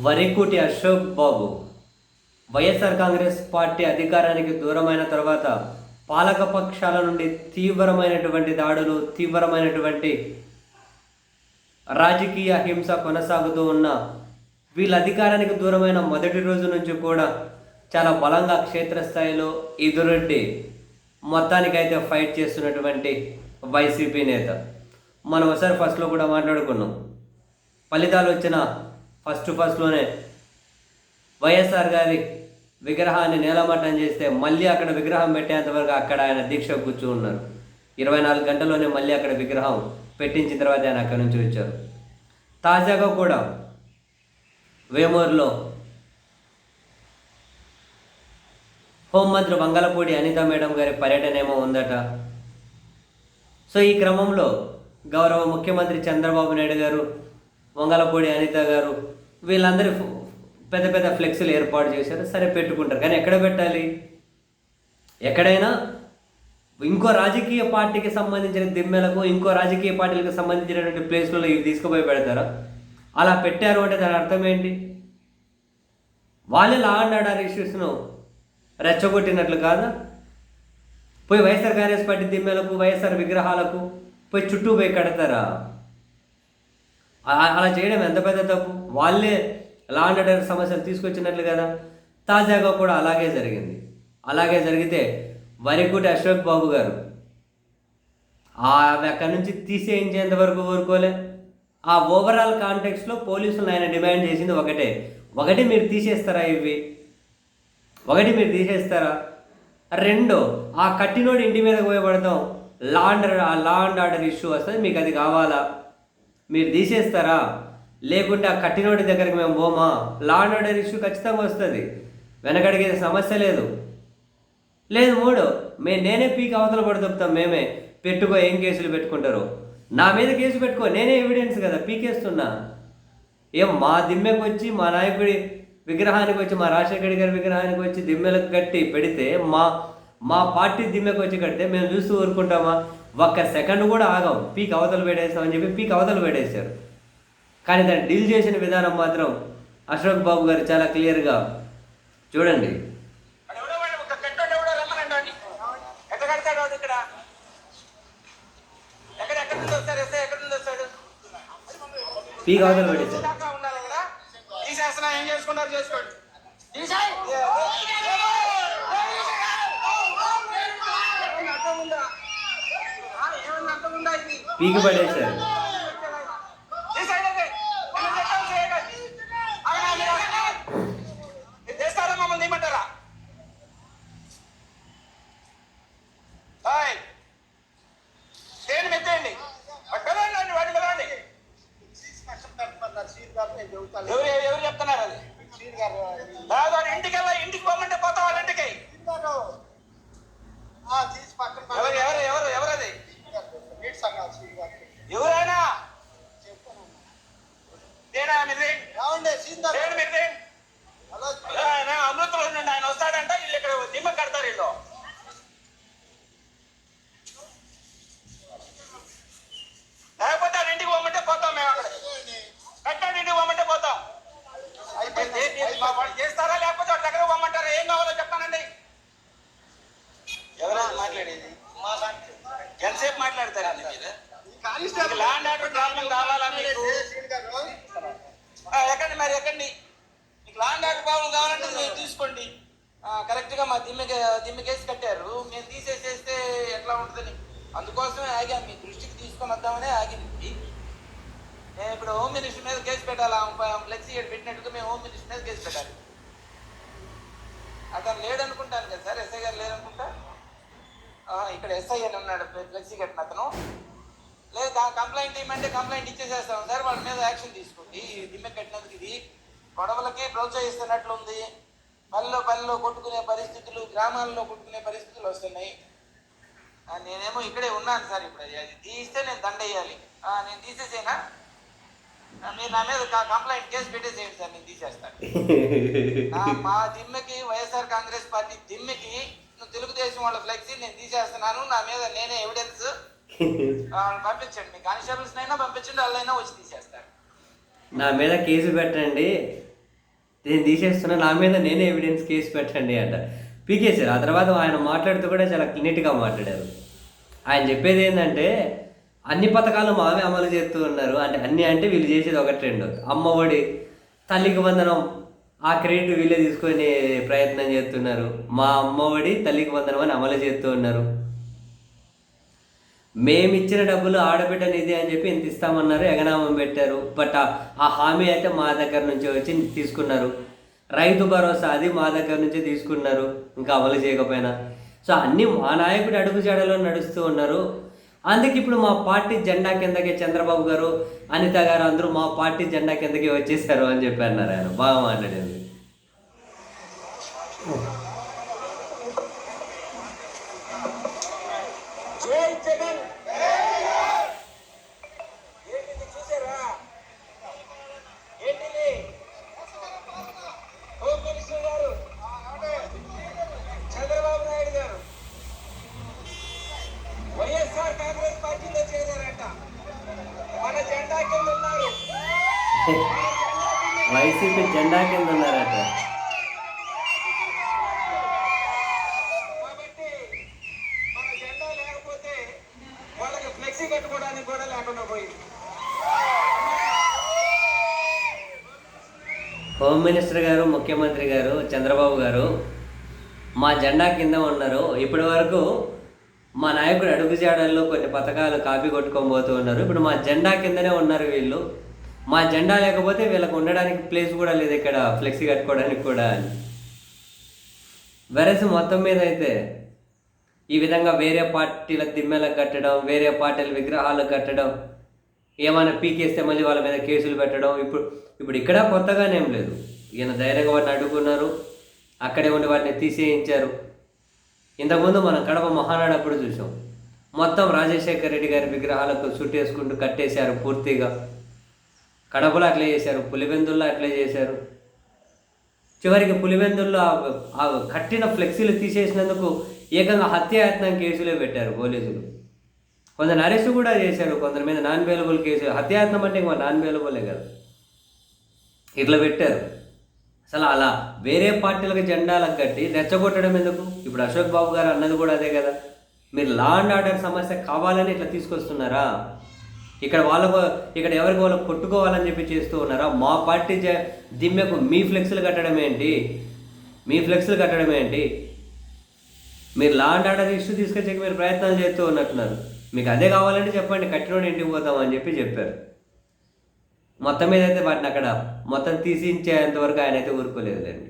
వరికుటి అశోక్ బాబు YSR Congress party అధికారానికి దూరమైన తర్వాత పాలక పక్షాల నుండి తీవ్రమైనటువంటి దాడులు, తీవ్రమైనటువంటి రాజకీయ హింస కొనసాగుతూ ఉన్న వీళ్ళ అధికారానికి దూరమైన మొదటి రోజు నుంచి కూడా చాలా బలంగా క్షేత్రస్థాయిలో ఎదురొడ్డి మొత్తానికైతే ఫైట్ చేస్తున్నటువంటి వైసీపీ నేత. మనం ఒకసారి ఫస్ట్లో కూడా మాట్లాడుకున్నాం. ఫలితాలు వచ్చిన ఫస్ట్లోనే వైఎస్ఆర్ గారి విగ్రహాన్ని నేలమట్టం చేస్తే మళ్ళీ అక్కడ విగ్రహం పెట్టేంతవరకు అక్కడ ఆయన దీక్ష కూర్చున్నారు. 24 గంటల్లోనే మళ్ళీ అక్కడ విగ్రహం పెట్టించిన తర్వాత ఆయన అక్కడి నుంచి వచ్చారు. తాజాగా కూడా వేమూరులో హోంమంత్రి వంగలపూడి అనిత మేడం గారి పర్యటన ఏమో ఉందట. సో ఈ క్రమంలో గౌరవ ముఖ్యమంత్రి చంద్రబాబు నాయుడు గారు, వంగలపూడి అనిత గారు వీళ్ళందరూ పెద్ద పెద్ద ఫ్లెక్స్లు ఏర్పాటు చేశారు. సరే పెట్టుకుంటారు, కానీ ఎక్కడ పెట్టాలి? ఎక్కడైనా ఇంకో రాజకీయ పార్టీకి సంబంధించిన దిమ్మెలకు, ఇంకో రాజకీయ పార్టీలకు సంబంధించినటువంటి ప్లేస్లలో ఇవి తీసుకుపోయి పెడతారా? అలా పెట్టారు అంటే దాని అర్థం ఏంటి? వాళ్ళే లా అండ్ ఆర్డర్ ఇష్యూస్ను రెచ్చగొట్టినట్లు కాదా? పోయి వైఎస్ఆర్ కాంగ్రెస్ పార్టీ దిమ్మెలకు, వైఎస్ఆర్ విగ్రహాలకు పోయి చుట్టూ పోయి కడతారా? అలా చేయడం ఎంత పెద్ద తప్పు. వాళ్ళే లా అండ్ ఆర్డర్ సమస్యలు తీసుకొచ్చినట్లు కదా. తాజాగా కూడా అలాగే జరిగింది. అలాగే జరిగితే వరికుటి అశోక్ బాబు గారు అక్కడి నుంచి తీసేయించేంత వరకు ఊరుకోలే. ఆ ఓవరాల్ కాంటెక్స్లో పోలీసులు ఆయన డిమాండ్ చేసింది ఒకటి మీరు తీసేస్తారా? మీరు తీసేస్తారా? రెండో, ఆ కట్టినోడు ఇంటి మీద పోయబడతాం, లా అండ్ ఆర్డర్ ఇష్యూ వస్తుంది, మీకు అది కావాలా? మీరు తీసేస్తారా? లేకుంటే ఆ కట్టినోడి దగ్గరికి మేము పోమా? లా అండ్ ఆర్డర్ ఇష్యూ ఖచ్చితంగా వస్తుంది, వెనకడిగే సమస్య లేదు. మూడో, నేనే పీక్ అవతల పడుతాం, మేమే పెట్టుకో, ఏం కేసులు పెట్టుకుంటారు? నా మీద కేసు పెట్టుకో, నేనే ఎవిడెన్స్ కదా పీకేస్తున్నా. ఏం మా దిమ్మెకు వచ్చి, మా నాయకుడి విగ్రహానికి వచ్చి, మా రాజశేఖర్ గారి విగ్రహానికి వచ్చి దిమ్మెలకు కట్టి పెడితే, మా పార్టీ దిమ్మెకు వచ్చి కడితే మేము చూస్తూ ఊరుకుంటామా? ఒక్క సెకండ్ కూడా ఆగాం, పీక్ అవతలు పెట్టేస్తామని చెప్పి పీక్ అవతలు పెట్టేశారు. కానీ దాన్ని డీల్ చేసిన విధానం మాత్రం అశోక్ బాబు గారు చాలా క్లియర్గా చూడండి. పీక్ అవతలు పెట్టేశారు. పీకి పడేశారు. ఎవరు చెప్తున్నారు? అది ఇంటికెళ్ళా, ఇంటికి పోమంటే పోతా వాళ్ళ ఇంటికి. ఎవరది? ఎవరైనా అమృతలో ఉండండి, ఆయన వస్తాడంట. వీళ్ళు ఇక్కడ దిమ్మ కడతారు. వీళ్ళు లేకపోతే ఆయన ఇంటికి పోమంటే పోతాం, మేము అక్కడ కట్టాడు ఇంటికి పోమంటే పోతాం. వాళ్ళు చేస్తారా లేకపోతే వాళ్ళ దగ్గర పోమంటారా? ఏం కావాలో చెప్పానండి. ఎవరైనా మాట్లాడేది ఎంతసేపు మాట్లాడతారండి మీరు? ల్యాండ్ ఆర్డర్ ప్రాబ్లం కావాలా మీకు? ఎక్కండి, మరి ఎక్కండి. మీకు ల్యాండ్ ఆర్డర్ ప్రాబ్లం కావాలంటే మీరు తీసుకోండి. కరెక్ట్గా మా దిమ్మెకేసి కట్టారు, మేము తీసేసేస్తే ఎట్లా ఉంటుందని అందుకోసమే ఆగాం. మీ దృష్టికి తీసుకొని వద్దామనే ఆగింది. నేను ఇప్పుడు హోమ్ మినిస్టర్ మీద కేసు పెట్టాలా? ఫ్లెక్సీ పెట్టినట్టుగా మేము హోమ్ మినిస్టర్ మీద కేసు పెట్టాలి. అతను లేడనుకుంటాను కదా సార్, ఎస్ఐ గారు లేదనుకుంటా. ఇక్కడ ఎస్ఐ అని ఉన్నాడు, ఫ్లెక్సీ కట్టిన అతను. లేదు కంప్లైంట్ ఇవ్వమంటే కంప్లైంట్ ఇచ్చేసేస్తాం సార్, వాళ్ళ మీద యాక్షన్ తీసుకోండి. దిమ్మె కట్టినందుకు ఇది గొడవలకి ప్రోత్సహిస్తున్నట్లుంది. పల్లెలో కొట్టుకునే పరిస్థితులు, గ్రామాల్లో కొట్టుకునే పరిస్థితులు వస్తున్నాయి. నేనేమో ఇక్కడే ఉన్నాను సార్. ఇప్పుడు అది తీస్తే నేను దండేయాలి. నేను తీసేసేనా? మీరు నా మీద కంప్లైంట్ కేసు పెట్టేసేయండి సార్, నేను తీసేస్తాను. మా దిమ్మెకి, వైఎస్ఆర్ కాంగ్రెస్ పార్టీ దిమ్మెకి తెలుగుదేశం వాళ్ళ ఫ్లెక్సీ నేను తీసేస్తున్నాను, నా మీద నేనే ఎవిడెన్స్ పంపించండి. మీ కానిస్టేబుల్స్ అయినా పంపించండి, వాళ్ళైనా వచ్చి తీసేస్తారు. నా మీద కేసు పెట్టండి, నేను తీసేస్తున్నా, నా మీద నేనే ఎవిడెన్స్ కేసు పెట్టండి అంట. పీకేశారు. ఆ తర్వాత ఆయన మాట్లాడుతూ కూడా చాలా నీట్గా మాట్లాడారు. ఆయన చెప్పేది ఏంటంటే అన్ని పథకాలు మావే అమలు చేస్తూ ఉన్నారు. అంటే అన్ని అంటే వీళ్ళు చేసేది ఒకటి రెండు. అమ్మఒడి, తల్లికి వందనం, ఆ క్రెడిట్ వీళ్ళే తీసుకొని ప్రయత్నం చేస్తున్నారు. మా అమ్మఒడి, తల్లికి వందనం అని అమలు చేస్తూ ఉన్నారు. మేమిచ్చిన డబ్బులు ఆడబిడ్డ నిధి అని చెప్పి ఇంత ఇస్తామన్నారు, ఎగనామం పెట్టారు. బట్ ఆ హామీ అయితే మా దగ్గర నుంచి వచ్చి తీసుకున్నారు. రైతు భరోసా అది మా దగ్గర నుంచి తీసుకున్నారు, ఇంకా అమలు చేయకపోయినా. సో అన్నీ మా నాయకుడి అడుగుజాడలో నడుస్తూ ఉన్నారు. అందుకే ఇప్పుడు మా పార్టీ జెండా కిందకే చంద్రబాబు గారు, అనిత గారు అందరూ మా పార్టీ జెండా కిందకే వచ్చేసారు అని చెప్పి అన్నారు. ఆయన బాగా మాట్లాడింది. జై జగన్. ఏంటిది చూసారా? ఏంటిది? హోమ్ మినిస్టర్ గారు చంద్రబాబు నాయుడు గారు వైఎస్ఆర్ కాంగ్రెస్ పార్టీలో చేరారంట. మన జెండా కింద ఉన్నారు. వైసీపీ జెండా కింద ఉన్నారట. కాబట్టి మన జెండా లేకపోతే వాళ్ళకి ఫ్లెక్సీ కట్టుకోవడానికి కూడా లేకుండా పోయింది. హోమ్ మినిస్టర్ గారు, ముఖ్యమంత్రి గారు చంద్రబాబు గారు మా జెండా కింద ఉన్నారు. ఇప్పటి వరకు మా నాయకుడు అడుగుజాడల్లో కొన్ని పథకాలు కాపీ కొట్టుకొని పోతూ ఉన్నారు. ఇప్పుడు మా జెండా కిందనే ఉన్నారు వీళ్ళు. మా జెండా లేకపోతే వీళ్ళకు ఉండడానికి ప్లేస్ కూడా లేదు ఇక్కడ, ఫ్లెక్సీ కట్టుకోవడానికి కూడా అని. వెరసి మొత్తం మీద అయితే ఈ విధంగా వేరే పార్టీల దిమ్మెలకు కట్టడం, వేరే పార్టీల విగ్రహాలకు కట్టడం, ఏమైనా పీకేస్తే మళ్ళీ వాళ్ళ మీద కేసులు పెట్టడం. ఇప్పుడు ఇక్కడ కొత్తగానేం లేదు. ఈయన ధైర్యంగా వాటిని అడ్డుకున్నారు, అక్కడే ఉండి వాటిని తీసేయించారు. ఇంతకుముందు మనం కడప మహానాడు అప్పుడు చూసాం. మొత్తం రాజశేఖర రెడ్డి గారి విగ్రహాలకు చుట్టేసుకుంటూ కట్టేశారు పూర్తిగా. కడపలో అట్లే చేశారు, పులివెందుల్లో అట్లే చేశారు. చివరికి పులివెందుల్లో ఆ కట్టిన ఫ్లెక్సీలు తీసేసినందుకు ఏకంగా హత్యాయత్నం కేసులే పెట్టారు పోలీసులు. కొందరు అరెస్టు కూడా చేశారు, కొందరి మీద నాన్ అవైలబుల్ కేసు. హత్యాయత్నం అంటే ఇంకా నాన్ అవైలబులే కదా, ఇట్లా పెట్టారు. అసలు అలా వేరే పార్టీలకు జెండాలకు కట్టి రెచ్చగొట్టడం ఎందుకు? ఇప్పుడు అశోక్ బాబు గారు అన్నది కూడా అదే కదా, మీరు లా అండ్ ఆర్డర్ సమస్య కావాలని ఇట్లా తీసుకొస్తున్నారా? ఇక్కడ ఎవరికి వాళ్ళకు కొట్టుకోవాలని చెప్పి చేస్తూ ఉన్నారా? మా పార్టీ దిమ్మెకు మీ ఫ్లెక్స్లు కట్టడం ఏంటి? మీరు లా అండ్ ఆర్డర్ ఇష్యూ తీసుకొచ్చే మీరు ప్రయత్నాలు చేస్తూ ఉన్నట్టున్నారు. మీకు అదే కావాలంటే చెప్పండి, కట్టినోడు ఇంటికి పోతామని చెప్పారు. మొత్తం మీద అయితే వాటిని అక్కడ మొత్తం తీసించేంతవరకు ఆయన అయితే ఊరుకోలేదులేండి.